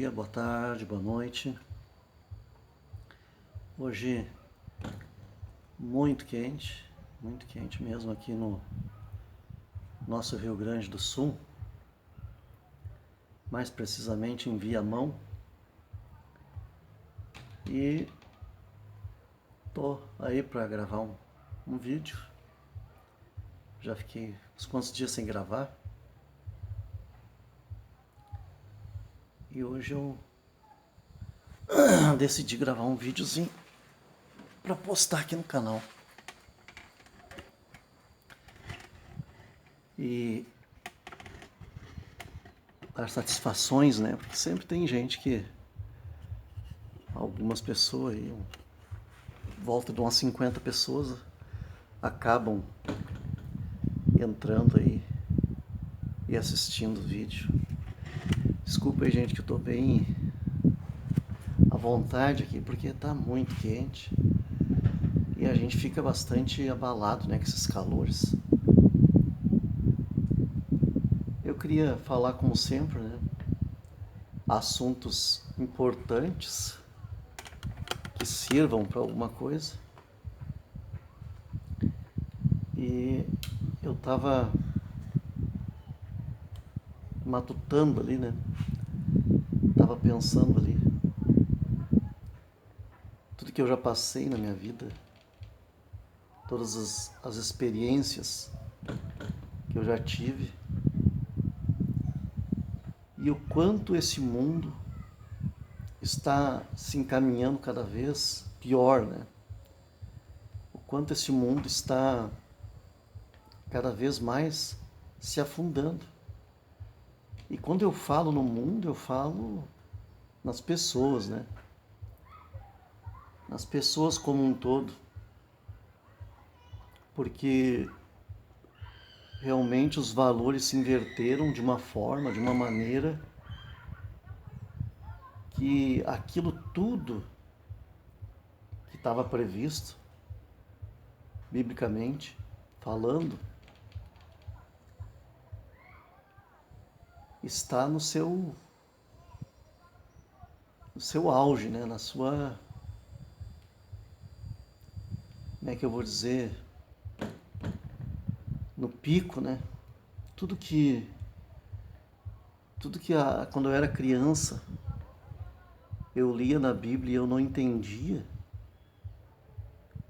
dia, boa tarde, boa noite. Hoje muito quente mesmo aqui no nosso Rio Grande do Sul, mais precisamente em Viamão. E tô aí para gravar um vídeo. Já fiquei uns quantos dias sem gravar. E hoje eu decidi gravar um videozinho para postar aqui no canal. E dar satisfações, né? Porque sempre tem gente que... Algumas pessoas aí, volta de umas 50 pessoas, acabam entrando aí e assistindo o vídeo. Desculpa aí, gente, que eu tô bem à vontade aqui, porque tá muito quente e a gente fica bastante abalado, né, com esses calores. Eu queria falar, como sempre, né, assuntos importantes que sirvam para alguma coisa. E eu tava matutando ali, né? Tava pensando ali tudo que eu já passei na minha vida, todas as experiências que eu já tive, e o quanto esse mundo está se encaminhando cada vez pior, né? O quanto esse mundo está cada vez mais se afundando. E quando eu falo no mundo, eu falo nas pessoas, né? Nas pessoas como um todo. Porque realmente os valores se inverteram de uma forma, de uma maneira que aquilo tudo que estava previsto, biblicamente falando, está no seu auge, né? Na sua, como é que eu vou dizer, no pico, né? Tudo que quando eu era criança eu lia na Bíblia e eu não entendia,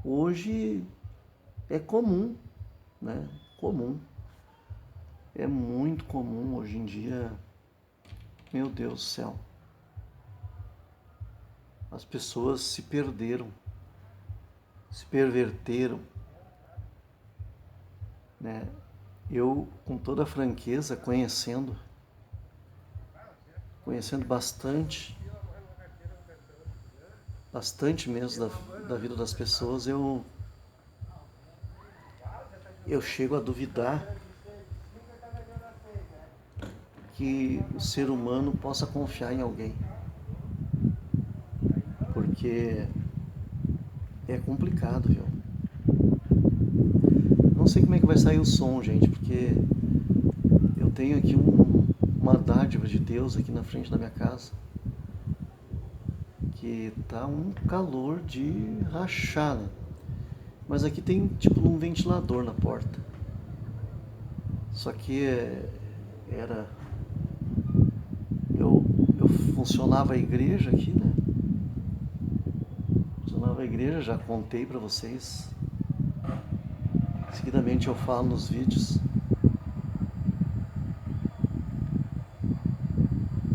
hoje é comum, né? Comum. É muito comum hoje em dia. Meu Deus do céu. As pessoas se perderam, se perverteram, né? Eu, com toda a franqueza, conhecendo bastante mesmo da vida das pessoas, eu chego a duvidar que o ser humano possa confiar em alguém, porque é complicado, viu? Não sei como é que vai sair o som, gente, porque eu tenho aqui uma dádiva de Deus aqui na frente da minha casa, que tá um calor de rachar, né? Mas aqui tem tipo um ventilador na porta. Só que eu funcionava a igreja aqui, né? Funcionava a igreja, já contei pra vocês. Seguidamente eu falo nos vídeos.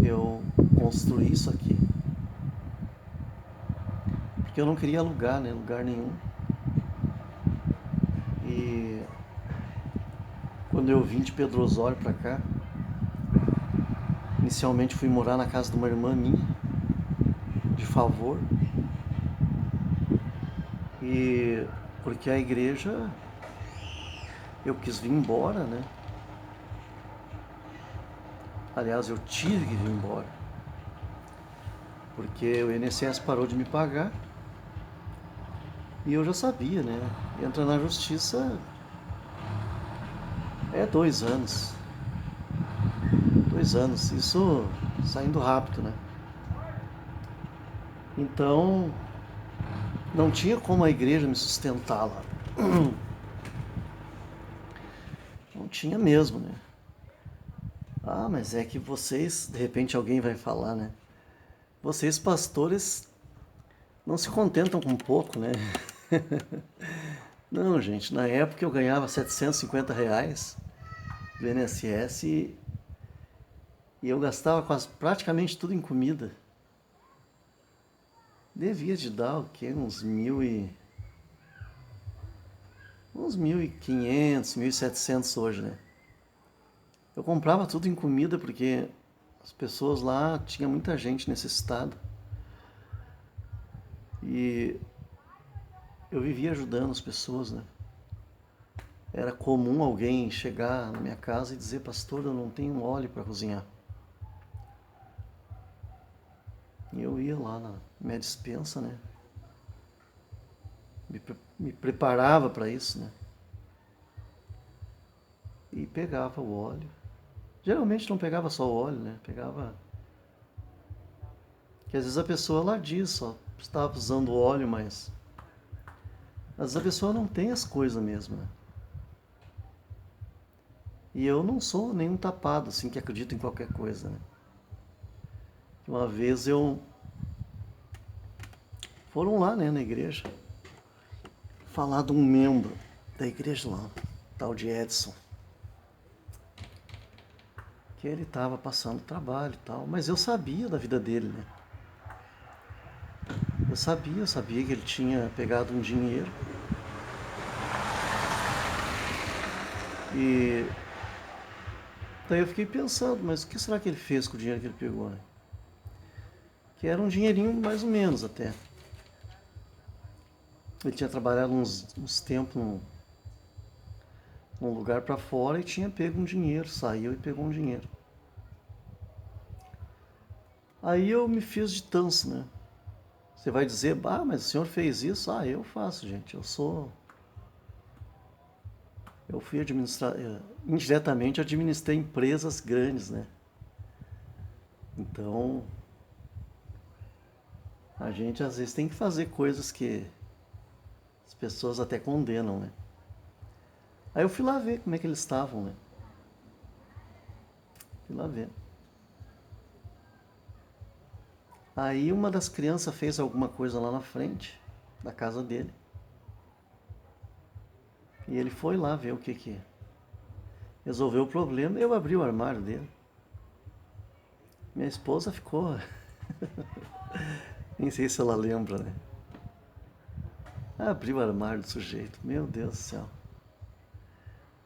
Eu construí isso aqui porque eu não queria alugar, né? Lugar nenhum. E quando eu vim de Pedro Osório pra cá, inicialmente fui morar na casa de uma irmã minha, de favor. E porque a igreja, eu quis vir embora, né? Aliás, eu tive que vir embora, porque o INSS parou de me pagar. E eu já sabia, né? Entra na justiça 2 anos. 2 anos, isso saindo rápido, né? Então, não tinha como a igreja me sustentar lá. Não tinha mesmo, né? Ah, mas é que vocês, de repente alguém vai falar, né? Vocês, pastores, não se contentam com pouco, né? Não, gente, na época eu ganhava R$ 750 do INSS e eu gastava quase, praticamente tudo em comida. Devia de dar o quê? Uns 1.500, 1.700 hoje, né? Eu comprava tudo em comida porque as pessoas lá, tinha muita gente necessitada. E eu vivia ajudando as pessoas, né? Era comum alguém chegar na minha casa e dizer: pastor, eu não tenho óleo para cozinhar. E eu ia lá na minha despensa, né? Me preparava para isso, né? E pegava o óleo. Geralmente não pegava só o óleo, né? Pegava. Que às vezes a pessoa lá diz, só estava usando óleo, mas às vezes a pessoa não tem as coisas mesmo, né? E eu não sou nenhum tapado, assim, que acredita em qualquer coisa, né? Uma vez foram lá, né, na igreja, falar de um membro da igreja lá, tal de Edson, que ele estava passando trabalho e tal, mas eu sabia da vida dele, né? Eu sabia que ele tinha pegado um dinheiro e daí eu fiquei pensando, mas o que será que ele fez com o dinheiro que ele pegou, né? Que era um dinheirinho mais ou menos até. Ele tinha trabalhado uns tempos num lugar para fora e tinha pego um dinheiro, saiu e pegou um dinheiro. Aí eu me fiz de tanso, né? Você vai dizer: ah, mas o senhor fez isso? Ah, eu faço, gente. Eu fui administrar, indiretamente administrei empresas grandes, né? Então, a gente às vezes tem que fazer coisas que as pessoas até condenam, né? Aí eu fui lá ver como é que eles estavam, né? Fui lá ver. Aí uma das crianças fez alguma coisa lá na frente da casa dele. E ele foi lá ver o que resolveu o problema. Eu abri o armário dele. Minha esposa ficou. Nem sei se ela lembra, né? Abri o armário do sujeito. Meu Deus do céu.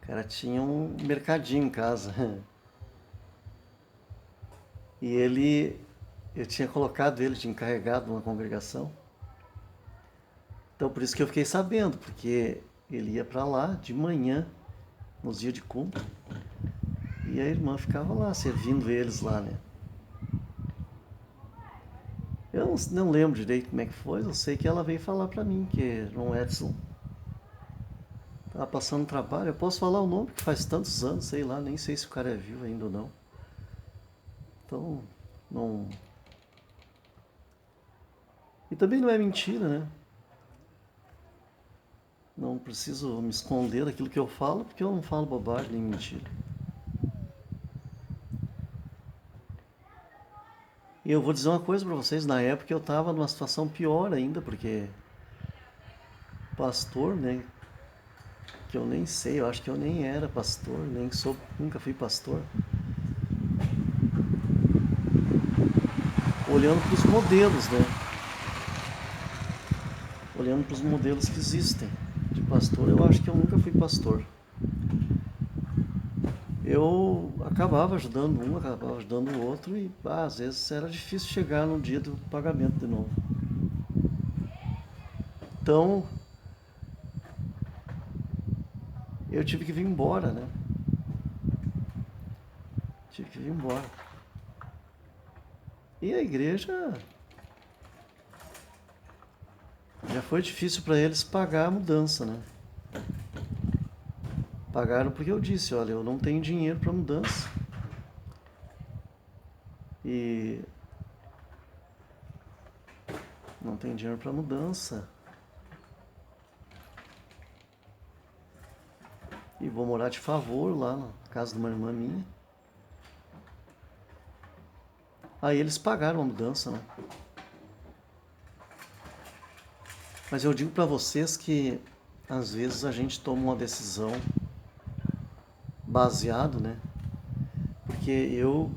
O cara tinha um mercadinho em casa. E eu tinha colocado ele de encarregado numa congregação. Então por isso que eu fiquei sabendo, porque ele ia para lá de manhã, nos dias de culto, e a irmã ficava lá, servindo eles lá, né? Eu não lembro direito como é que foi, eu sei que ela veio falar para mim que João Edson tava passando trabalho. Eu posso falar o nome, que faz tantos anos, sei lá, nem sei se o cara é vivo ainda ou não. Então, não. E também não é mentira, né? Não preciso me esconder daquilo que eu falo, porque eu não falo bobagem nem mentira. E eu vou dizer uma coisa para vocês, na época eu estava numa situação pior ainda, porque pastor, né, que eu nem sei, eu acho que eu nem era pastor, nem sou, nunca fui pastor. Olhando para os modelos, né? Olhando para os modelos que existem de pastor, eu acho que eu nunca fui pastor. Eu acabava ajudando um, acabava ajudando o outro e às vezes era difícil chegar no dia do pagamento de novo. Então eu tive que vir embora, né? Tive que vir embora. E a igreja já foi difícil para eles pagar a mudança, né? Pagaram porque eu disse: olha, eu não tenho dinheiro para mudança. E não tem dinheiro para mudança. E vou morar de favor lá na casa de uma irmã minha. Aí eles pagaram a mudança, né? Mas eu digo para vocês que às vezes a gente toma uma decisão baseado, né? Porque eu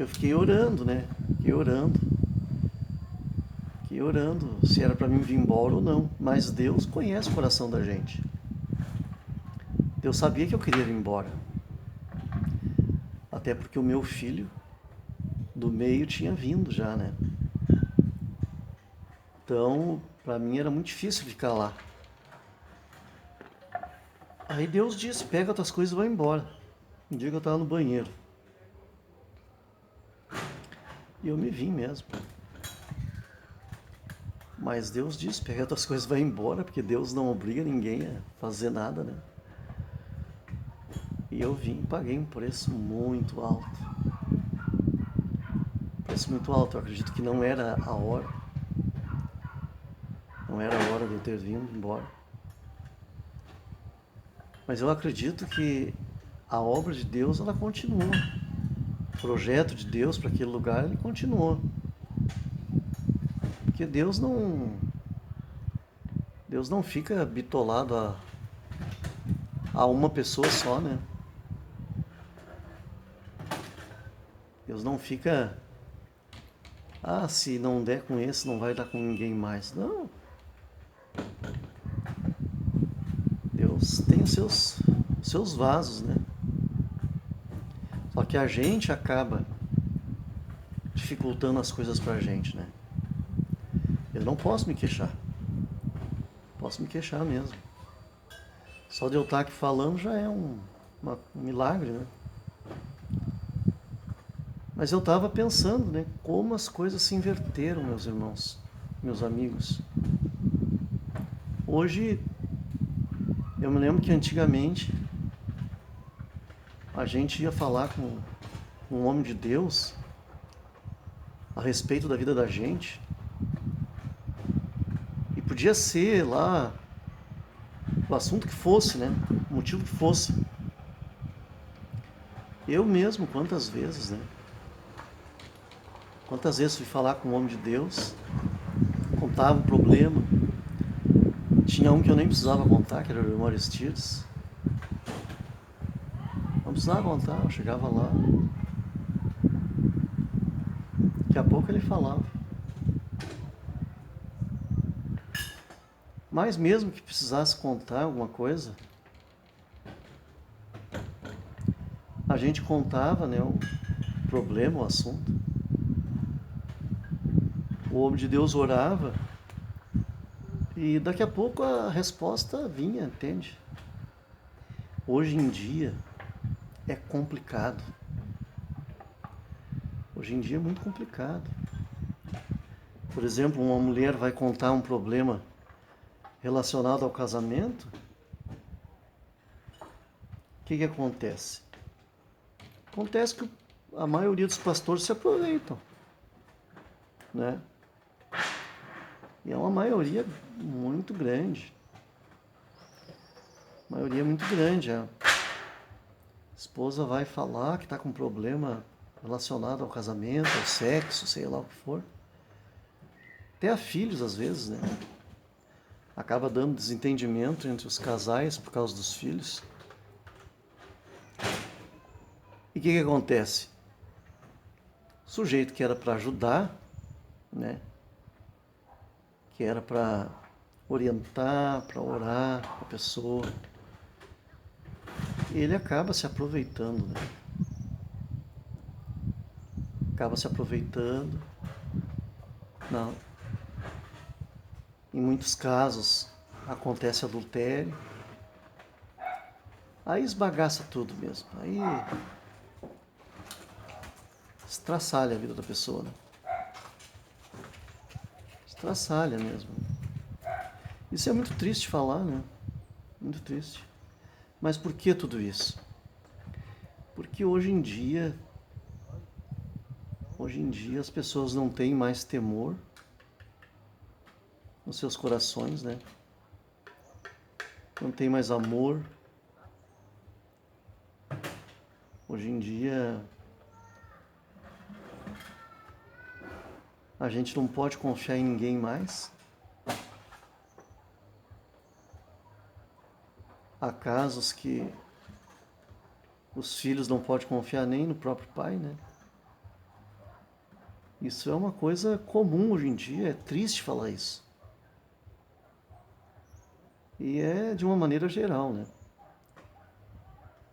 fiquei orando, né? Fiquei orando se era para mim vir embora ou não. Mas Deus conhece o coração da gente. Deus sabia que eu queria vir embora. Até porque o meu filho do meio tinha vindo já, né? Então, para mim era muito difícil ficar lá. Aí Deus disse, pega as tuas coisas e vai embora. Um dia que eu estava no banheiro. E eu me vim mesmo. Mas Deus disse, pega as tuas coisas e vai embora, porque Deus não obriga ninguém a fazer nada, né? E eu vim, paguei um preço muito alto. Preço muito alto, eu acredito que não era a hora. Não era a hora de eu ter vindo embora. Mas eu acredito que a obra de Deus, ela continua. O projeto de Deus para aquele lugar, ele continuou. Porque Deus não fica bitolado a uma pessoa só, né? Deus não fica, se não der com esse, não vai dar com ninguém mais. Não. Deus tem os seus vasos, né? Só que a gente acaba dificultando as coisas pra gente, né? Eu não posso me queixar. Posso me queixar mesmo. Só de eu estar aqui falando já é um milagre, né? Mas eu estava pensando, né? Como as coisas se inverteram, meus irmãos, meus amigos. Hoje, eu me lembro que antigamente a gente ia falar com um homem de Deus a respeito da vida da gente. E podia ser lá o assunto que fosse, né? O motivo que fosse. Eu mesmo, quantas vezes, né? Quantas vezes fui falar com um homem de Deus, contava um problema. Tinha um que eu nem precisava contar, que era o irmão Aristides. Não precisava contar, eu chegava lá. Daqui a pouco ele falava. Mas mesmo que precisasse contar alguma coisa, a gente contava, né, o problema, o assunto. O homem de Deus orava e daqui a pouco a resposta vinha, entende? Hoje em dia é complicado. Hoje em dia é muito complicado. Por exemplo, uma mulher vai contar um problema relacionado ao casamento. O que acontece? Acontece que a maioria dos pastores se aproveitam, né? E é uma maioria muito grande. Maioria muito grande. A esposa vai falar que está com problema relacionado ao casamento, ao sexo, sei lá o que for. Até a filhos, às vezes, né? Acaba dando desentendimento entre os casais por causa dos filhos. E o que acontece? O sujeito que era para ajudar, né? Que era para orientar, para orar a pessoa, ele acaba se aproveitando, né? Acaba se aproveitando. Não. Em muitos casos acontece adultério. Aí esbagaça tudo mesmo. Aí estraçalha a vida da pessoa, né? Estraçalha mesmo. Isso é muito triste falar, né? Muito triste. Mas por que tudo isso? Porque hoje em dia as pessoas não têm mais temor nos seus corações, né? Não tem mais amor. Hoje em dia, a gente não pode confiar em ninguém mais. Há casos que os filhos não podem confiar nem no próprio pai, né? Isso é uma coisa comum hoje em dia, é triste falar isso. E é de uma maneira geral, né?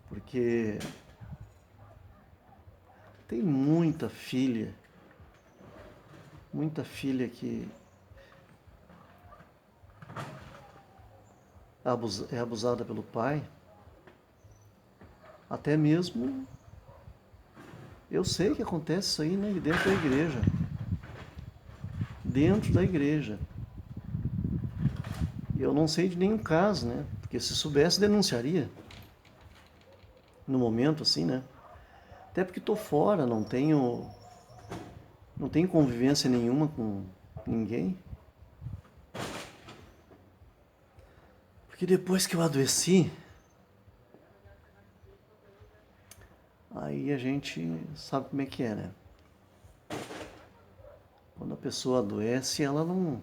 Porque tem muita filha que é abusada pelo pai. Até mesmo, eu sei que acontece isso aí, né, dentro da igreja. Dentro da igreja. Eu não sei de nenhum caso, né? Porque se soubesse, denunciaria. No momento, assim, né? Até porque tô fora, não tenho convivência nenhuma com ninguém. Porque depois que eu adoeci, aí a gente sabe como é que é, né? Quando a pessoa adoece, ela não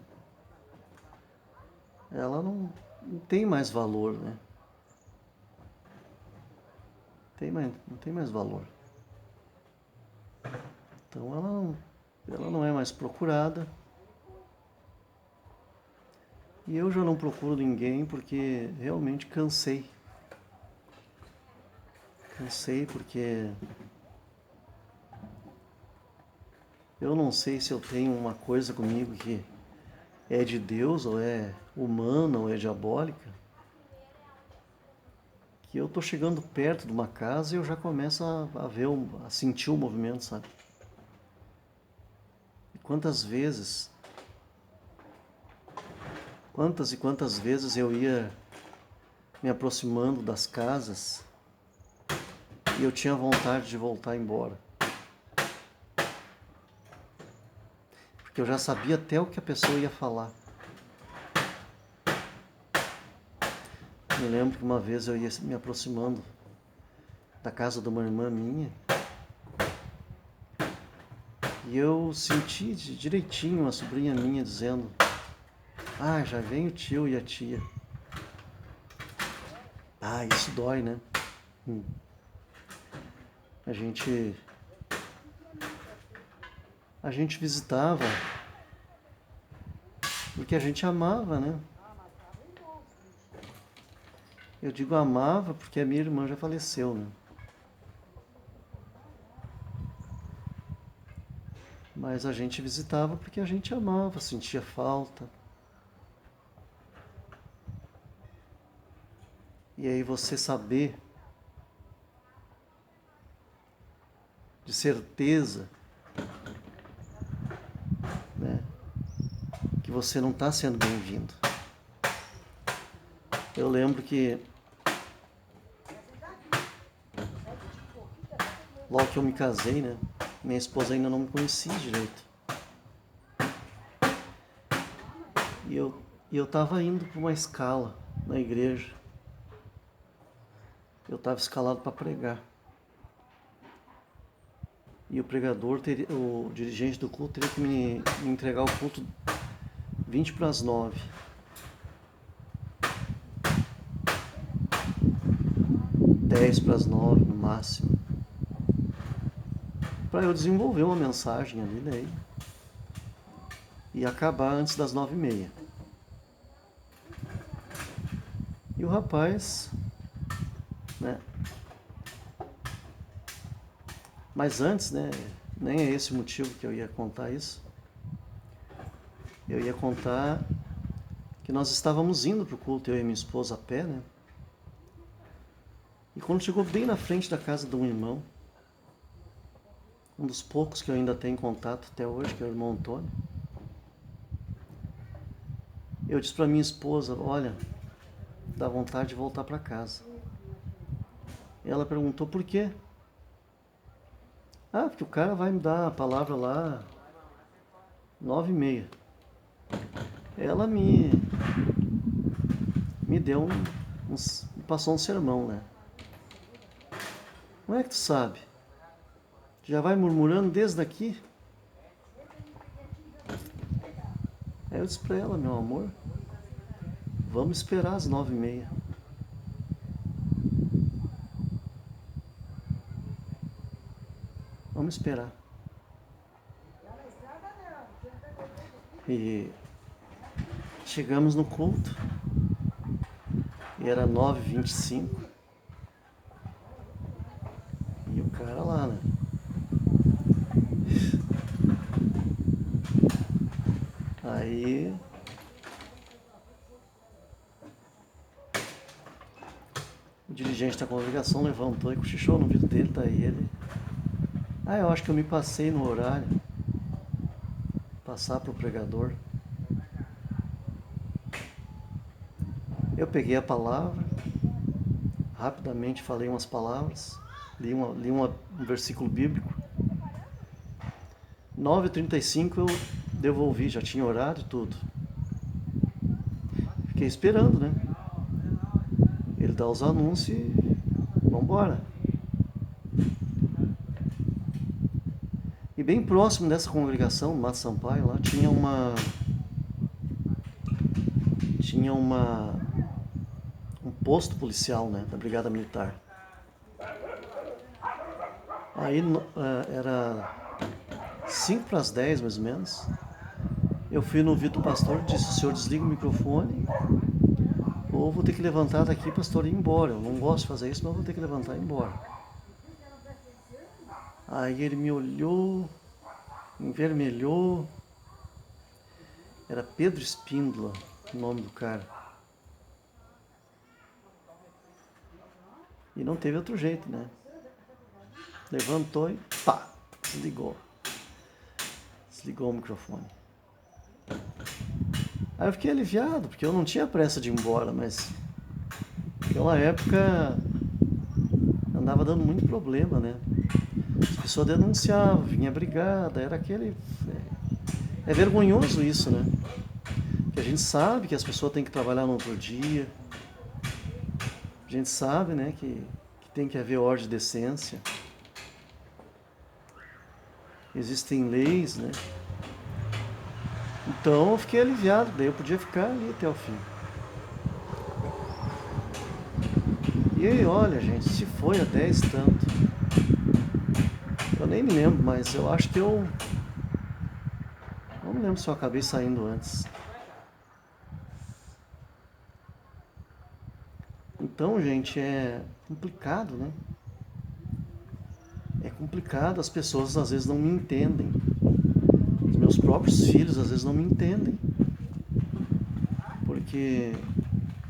tem mais valor, né? Não tem mais valor. Então ela não é mais procurada. E eu já não procuro ninguém porque realmente cansei. Cansei porque eu não sei se eu tenho uma coisa comigo que é de Deus, ou é humana, ou é diabólica, que eu tô chegando perto de uma casa e eu já começo a ver, a sentir o movimento, sabe? E quantas e quantas vezes eu ia me aproximando das casas e eu tinha vontade de voltar embora. Porque eu já sabia até o que a pessoa ia falar. Me lembro que uma vez eu ia me aproximando da casa de uma irmã minha e eu senti direitinho uma sobrinha minha dizendo: "Ah, já vem o tio e a tia." Ah, isso dói, né? A gente a gente visitava porque a gente amava, né? Eu digo amava porque a minha irmã já faleceu, né? Mas a gente visitava porque a gente amava, sentia falta. E aí você saber de certeza, né, que você não está sendo bem-vindo. Eu lembro que logo que eu me casei, né, minha esposa ainda não me conhecia direito. E eu estava indo para uma escala na igreja. Eu estava escalado para pregar. E o pregador, o dirigente do culto, teria que me entregar o culto 20 para as 9. 10 para as 9 no máximo. Para eu desenvolver uma mensagem ali daí. E acabar antes das 9h30. E o rapaz, né? Mas antes, né? Nem é esse o motivo que eu ia contar isso. Eu ia contar que nós estávamos indo para o culto, eu e minha esposa a pé, né? E quando chegou bem na frente da casa de um irmão, um dos poucos que eu ainda tenho contato até hoje, que é o irmão Antônio, eu disse para minha esposa: "Olha, dá vontade de voltar para casa." E ela perguntou: "Por quê?" "Ah, porque o cara vai me dar a palavra lá 9h30. ela me deu me passou um sermão, né? Como é que tu sabe? Já vai murmurando desde aqui? Aí eu disse pra ela, meu amor, vamos esperar às 9h30. Vamos esperar. E chegamos no culto. E era 9h25. E o cara lá, né? Aí o dirigente da congregação levantou e cochichou no ouvido dele, tá aí ele. Ah, eu acho que eu me passei no horário. Passar pro pregador. Eu peguei a palavra, rapidamente falei umas palavras, li um versículo bíblico. 9h35 eu devolvi, já tinha horário e tudo. Fiquei esperando, né? Ele dá os anúncios e vambora. E bem próximo dessa congregação, Mato Sampaio, lá tinha um posto policial, né, da Brigada Militar. Aí era 9h55, mais ou menos. Eu fui no ouvido do pastor e disse, o senhor desliga o microfone ou vou ter que levantar daqui, pastor, e ir embora. Eu não gosto de fazer isso, mas vou ter que levantar e ir embora. Aí ele me olhou, envermelhou. Era Pedro Espíndola, o nome do cara. E não teve outro jeito, né? Levantou e pá, desligou. Desligou o microfone. Aí eu fiquei aliviado, porque eu não tinha pressa de ir embora, mas naquela época andava dando muito problema, né? As pessoas denunciavam, vinha brigada, era aquele... É vergonhoso isso, né? Porque a gente sabe que as pessoas têm que trabalhar no outro dia. A gente sabe, né, que tem que haver ordem e decência. Existem leis, né? Então eu fiquei aliviado, daí eu podia ficar ali até o fim. E aí, olha, gente, se foi a 10 tanto. Eu nem me lembro, mas eu acho que eu... Não me lembro se eu acabei saindo antes. Então, gente, é complicado, né? É complicado, as pessoas às vezes não me entendem. Os meus próprios filhos às vezes não me entendem. Porque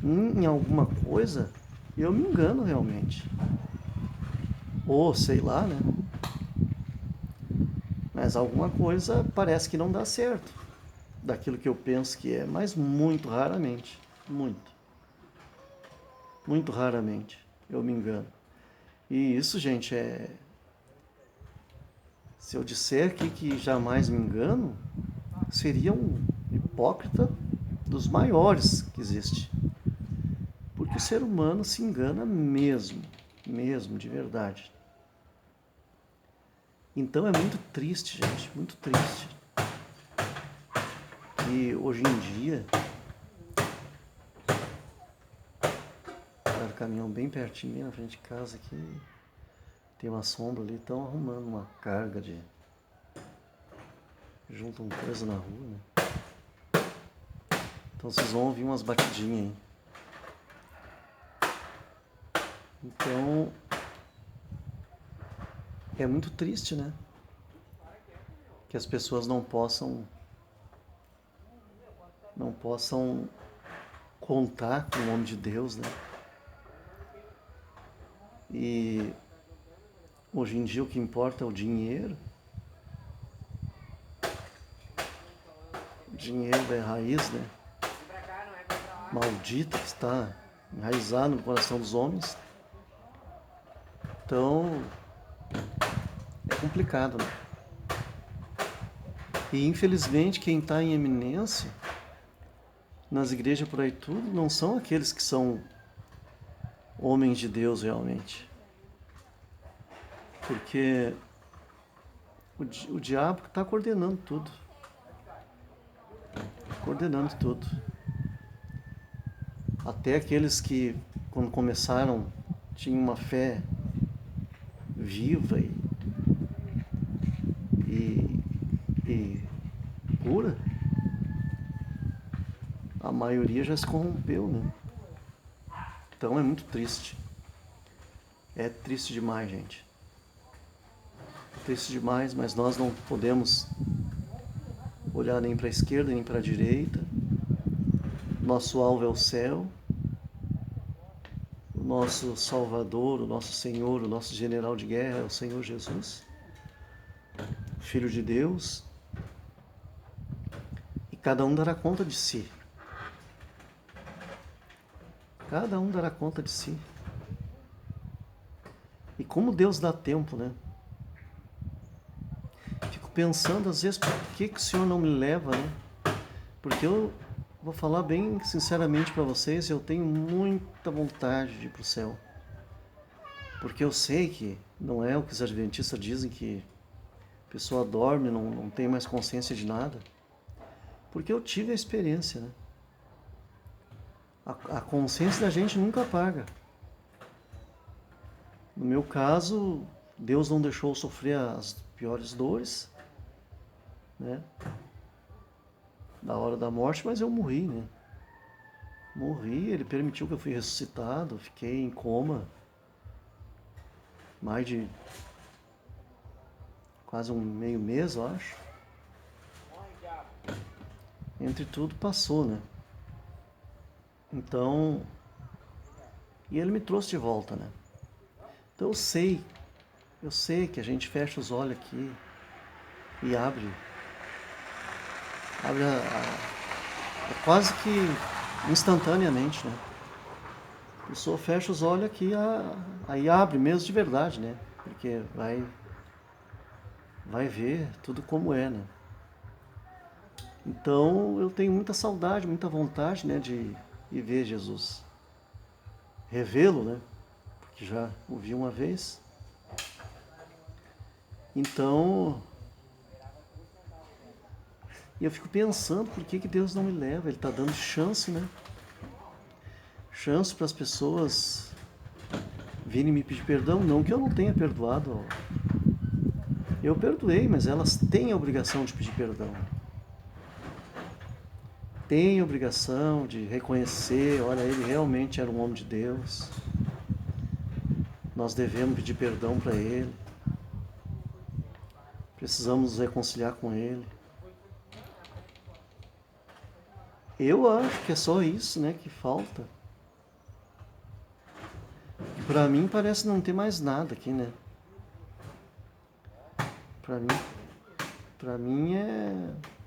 em alguma coisa eu me engano realmente. Ou sei lá, né? Mas alguma coisa parece que não dá certo. Daquilo que eu penso que é, mas muito raramente. Muito. Muito raramente eu me engano. E isso, gente, é... Se eu disser que jamais me engano, seria um hipócrita dos maiores que existe. Porque o ser humano se engana mesmo, mesmo, de verdade. Então é muito triste, gente, muito triste. E hoje em dia, o caminhão bem pertinho, na frente de casa aqui, tem uma sombra ali, estão arrumando uma carga de... Juntam coisa na rua, né? Então vocês vão ouvir umas batidinhas aí. Então, é muito triste, né? Que as pessoas não possam contar com o nome de Deus, né? E hoje em dia o que importa é o dinheiro. O dinheiro é a raiz, né? Maldita que está enraizado no coração dos homens. Então, é complicado, né? E infelizmente quem está em eminência nas igrejas por aí tudo não são aqueles que são homens de Deus realmente. Porque o diabo está coordenando tudo. Coordenando tudo. Até aqueles que, quando começaram, tinham uma fé viva e pura, a maioria já se corrompeu, né? Então é muito triste. É triste demais, gente. Triste demais, mas nós não podemos olhar nem para a esquerda nem para a direita. Nosso alvo é o céu. O nosso Salvador, o nosso Senhor, o nosso general de guerra é o Senhor Jesus, Filho de Deus. E cada um dará conta de si. Cada um dará conta de si. E como Deus dá tempo, né? Fico pensando, às vezes, por que o Senhor não me leva, né? Porque eu vou falar bem sinceramente para vocês, eu tenho muita vontade de ir para o céu. Porque eu sei que não é o que os adventistas dizem, que a pessoa dorme, não tem mais consciência de nada. Porque eu tive a experiência, né? A consciência da gente nunca apaga. No meu caso, Deus não deixou eu sofrer as piores dores, né? Da hora da morte, mas eu morri, né? Morri, Ele permitiu que eu fui ressuscitado, fiquei em coma mais de quase um meio mês, eu acho. Entre tudo passou, né? Então, e Ele me trouxe de volta, né? Então eu sei que a gente fecha os olhos aqui e abre é quase que instantaneamente, né? A pessoa fecha os olhos aqui, aí abre mesmo de verdade, né? Porque vai ver tudo como é, né? Então eu tenho muita saudade, muita vontade, né, de ir ver Jesus, revê-lo, né? Porque já o vi uma vez. Então, e eu fico pensando, por que Deus não me leva? Ele está dando chance, né? Chance para as pessoas virem me pedir perdão. Não que eu não tenha perdoado. Eu perdoei, mas elas têm a obrigação de pedir perdão. Têm a obrigação de reconhecer, olha, ele realmente era um homem de Deus. Nós devemos pedir perdão para ele. Precisamos nos reconciliar com ele. Eu acho que é só isso, né, que falta. Para mim parece não ter mais nada aqui, né? Para mim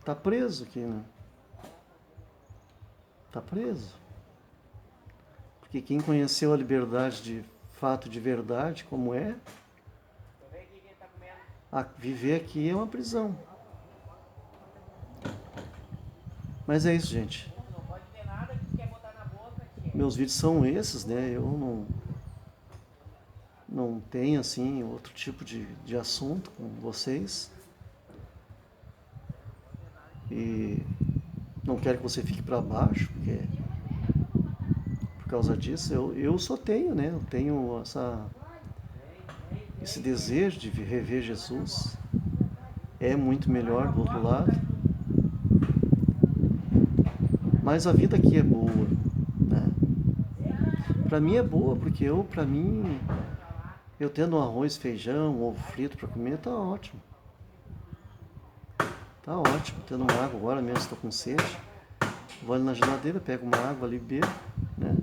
tá preso aqui, né? Tá preso. Porque quem conheceu a liberdade de fato, de verdade, como é, viver aqui é uma prisão. Mas é isso, gente. Meus vídeos são esses, né? Eu não tenho, assim, outro tipo de assunto com vocês. E não quero que você fique para baixo, porque por causa disso eu só tenho, né? Eu tenho esse desejo de rever Jesus. É muito melhor do outro lado. Mas a vida aqui é boa, né? Pra mim é boa, porque eu tendo um arroz, feijão, ovo frito para comer, tá ótimo. Tá ótimo. Tendo uma água agora mesmo, estou com sede. Vou ali na geladeira, pego uma água ali e bebo, né?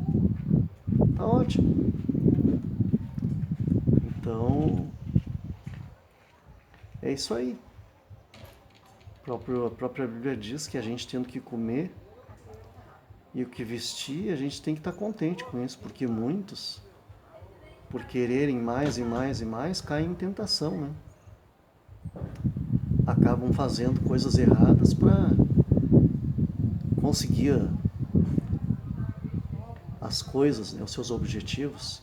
Tá ótimo. Então, é isso aí. A própria Bíblia diz que a gente tendo que comer e o que vestir, a gente tem que estar contente com isso, porque muitos, por quererem mais e mais e mais, caem em tentação, né? Acabam fazendo coisas erradas para conseguir as coisas, né, os seus objetivos.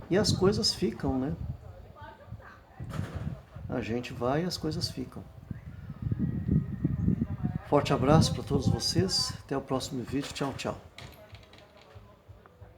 E as coisas ficam, né? A gente vai e as coisas ficam. Forte abraço para todos vocês. Até o próximo vídeo. Tchau, tchau.